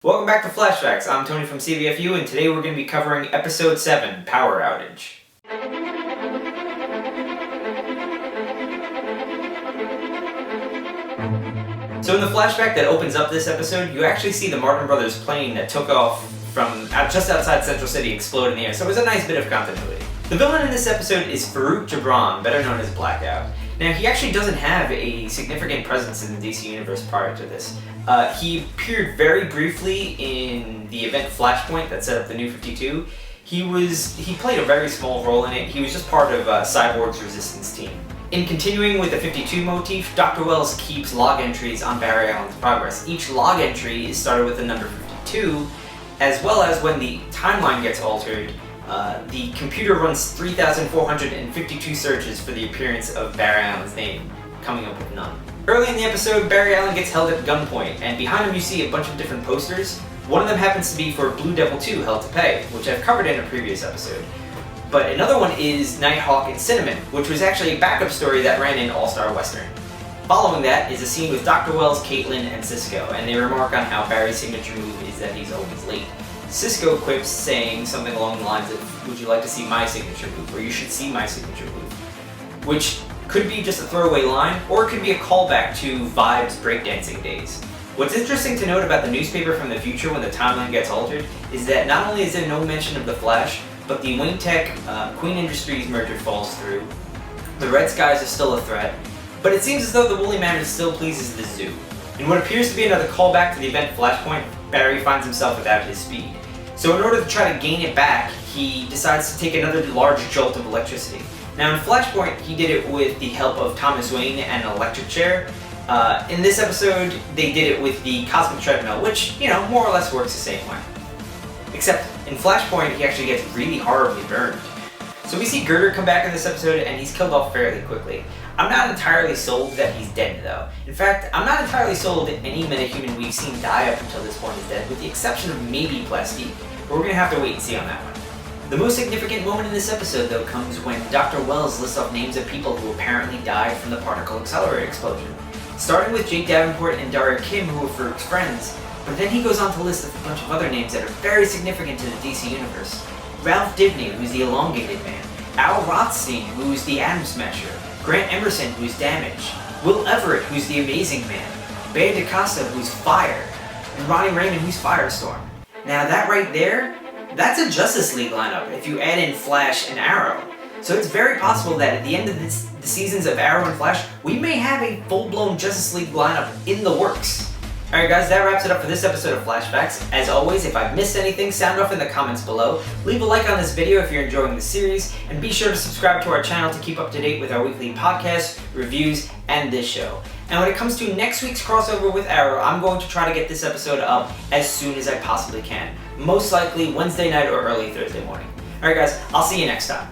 Welcome back to Flashbacks. I'm Tony from CBFU, and today we're going to be covering Episode 7, Power Outage. So in the flashback that opens up this episode, you actually see the Martin Brothers plane that took off from just outside Central City explode in the air, so it was a nice bit of continuity. The villain in this episode is Farouk Gibran, better known as Blackout. Now, he actually doesn't have a significant presence in the DC Universe prior to this. He appeared very briefly in the event Flashpoint that set up the New 52. He played a very small role in it. He was just part of Cyborg's resistance team. In continuing with the 52 motif, Dr. Wells keeps log entries on Barry Allen's progress. Each log entry is started with the number 52, as well as when the timeline gets altered, the computer runs 3,452 searches for the appearance of Barry Allen's name, coming up with none. Early in the episode, Barry Allen gets held at gunpoint, and behind him you see a bunch of different posters. One of them happens to be for Blue Devil 2, Hell to Pay, which I've covered in a previous episode. But another one is Nighthawk and Cinnamon, which was actually a backup story that ran in All-Star Western. Following that is a scene with Dr. Wells, Caitlin, and Cisco, and they remark on how Barry's signature move is that he's always late. Cisco quips saying something along the lines of, "Would you like to see my signature move?" or "You should see my signature move," which could be just a throwaway line, or it could be a callback to Vibe's breakdancing days. What's interesting to note about the newspaper from the future when the timeline gets altered is that not only is there no mention of the Flash, but the Wayne Tech Queen Industries merger falls through. The Red Skies are still a threat, but it seems as though the Woolly Mammoth still pleases the zoo. In what appears to be another callback to the event Flashpoint, Barry finds himself without his speed. So in order to try to gain it back, he decides to take another large jolt of electricity. Now in Flashpoint, he did it with the help of Thomas Wayne and an electric chair. In this episode, they did it with the Cosmic Treadmill, which, more or less works the same way. Except in Flashpoint, he actually gets really horribly burned. So we see Girder come back in this episode, and he's killed off fairly quickly. I'm not entirely sold that he's dead, though. In fact, I'm not entirely sold that any metahuman we've seen die up until this point is dead, with the exception of maybe Plastique, but we're gonna have to wait and see on that one. The most significant moment in this episode, though, comes when Dr. Wells lists off names of people who apparently died from the particle accelerator explosion. Starting with Jake Davenport and Daria Kim, who were Farouk's friends, but then he goes on to list a bunch of other names that are very significant to the DC Universe. Ralph Dibny, who's the Elongated Man, Al Rothstein, who's the Atom Smasher, Grant Emerson, who's Damage, Will Everett, who's the Amazing Man, Bea DaCosta, who's Fire, and Ronnie Raymond, who's Firestorm. Now that right there, that's a Justice League lineup if you add in Flash and Arrow. So it's very possible that at the end of the seasons of Arrow and Flash, we may have a full-blown Justice League lineup in the works. Alright guys, that wraps it up for this episode of Flashbacks. As always, if I've missed anything, sound off in the comments below. Leave a like on this video if you're enjoying the series, and be sure to subscribe to our channel to keep up to date with our weekly podcasts, reviews, and this show. And when it comes to next week's crossover with Arrow, I'm going to try to get this episode up as soon as I possibly can. Most likely Wednesday night or early Thursday morning. Alright guys, I'll see you next time.